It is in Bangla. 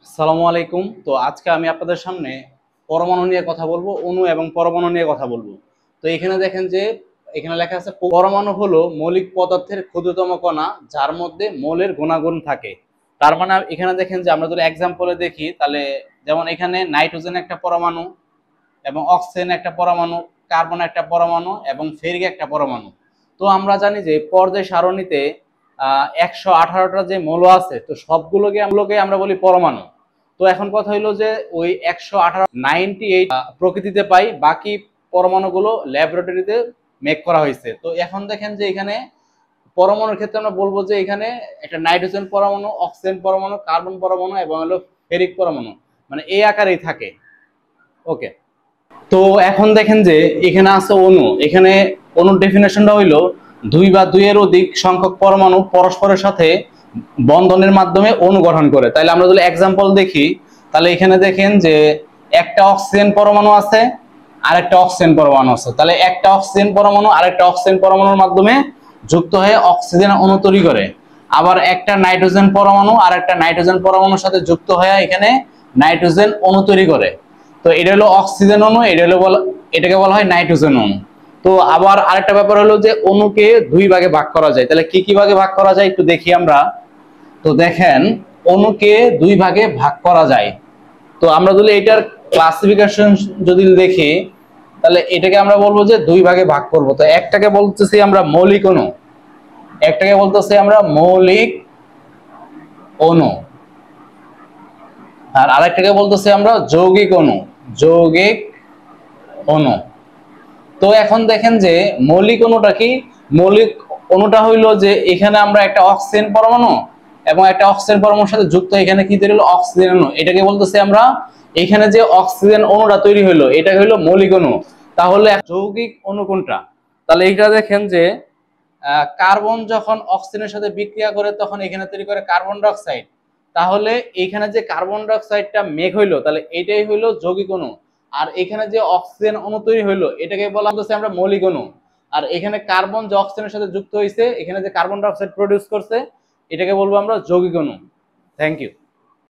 আসসালামু আলাইকুম। তো আজকে আমি আপনাদের সামনে পরমাণু নিয়ে কথা বলবো, অণু এবং পরমাণু নিয়ে কথা বলবো। তো এখানে দেখেন যে এখানে লেখা আছে পরমাণু হলো মৌলিক পদার্থের ক্ষুদ্রতম কণা যার মধ্যে মৌলের গুণাগুণ থাকে। তার মানে এখানে দেখেন যে আমরা যদি এক্সাম্পলে দেখি তাহলে যেমন এখানে নাইট্রোজেন একটা পরমাণু এবং অক্সিজেন একটা পরমাণু, কার্বন একটা পরমাণু এবং ফেরিক একটা পরমাণু। তো আমরা জানি যে পর্যায় সারণীতে 118টা যে মৌল আছে, তো সবগুলোকে আমরা বলি পরমাণু। তো এখন কথা হইলো যে ওই 118 প্রকৃতিতে পাই, বাকি পরমাণুগুলো ল্যাবরেটরিতে মেক করা হয়েছে। তো এখন দেখেন যে এখানে পরমাণুর ক্ষেত্রে আমরা বলবো যে এখানে একটা নাইট্রোজেন পরমাণু, অক্সিজেন পরমাণু, কার্বন পরমাণু এবং হলো ফেরিক পরমাণু, মানে এই আকারেই থাকে। ওকে। তো এখন দেখেন যে এখানে আছে অণু। এখানে অণুর ডেফিনেশনটা হইলো দুই বা দুইয়ের অধিক সংখ্যক পরমাণু পরস্পরের সাথে বন্ধনের মাধ্যমে অণু গঠন করে। তাহলে আমরা যদি এক্সাম্পল দেখি তাহলে এখানে দেখেন যে একটা অক্সিজেন পরমাণু আছে আর একটা অক্সিজেন পরমাণু আছে। তাহলে একটা অক্সিজেন পরমাণু আর একটা অক্সিজেন পরমাণুর মাধ্যমে যুক্ত হয়ে অক্সিজেন অণু তৈরি করে। আবার একটা নাইট্রোজেন পরমাণু আর একটা নাইট্রোজেন পরমাণুর সাথে যুক্ত হয়ে এখানে নাইট্রোজেন অণু তৈরি করে। তো এটা হলো অক্সিজেন অণু, এটাকে বলা হয় নাইট্রোজেন অণু। তো আবার আরেকটা ব্যাপার হলো যে অণুকে দুই ভাগে ভাগ করা যায়। তাহলে কি কি ভাগে ভাগ করা যায় একটু দেখি আমরা। তো দেখেন, অণুকে দুই ভাগে ভাগ করা যায়। তো আমরা যদি এটার ক্লাসিফিকেশন যদি দেখি তাহলে এটাকে আমরা বলবো যে দুই ভাগে ভাগ করব। তো একটাকে বলতেছি আমরা মৌলিক অণু, একটাকে বলতেছি আমরা মৌলিক অণু, আর আরেকটাকে বলতেছি আমরা যৌগিক অণু, যৌগিক অণু। তো এখন দেখেন যে মৌলিক অণুটা কি। মৌলিক অণুটা হইলো যে এখানে আমরা একটা অক্সিজেন পরমাণু এবং একটা অক্সিজেন পরমাণুর সাথে যুক্ত এখানে কি তৈরি হলো, অক্সিজেন অণু। এটাকে বলতেছি আমরা, এখানে যে অক্সিজেন অণুটা তৈরি হলো এটা হইলো মৌলিক অণু। তাহলে যৌগিক অণু কোনটা? তাহলে এইটা দেখেন যে কার্বন যখন অক্সিজেনের সাথে বিক্রিয়া করে তখন এখানে তৈরি করে কার্বন ডাই অক্সাইড। তাহলে এখানে যে কার্বন ডাই অক্সাইডটা মেঘ হইলো তাহলে এটাই হইলো যৌগিক অণু। আর এখানে যে অক্সিজেন অণু তৈরি হইলো এটাকে বলা হচ্ছে আমরা মৌলিক অণু। আর এখানে কার্বন যে অক্সিজেনের সাথে যুক্ত হয়েছে, এখানে যে কার্বন ডাই অক্সাইড প্রডিউস করছে, এটাকে বলবো আমরা যৌগিক অণু। Thank you.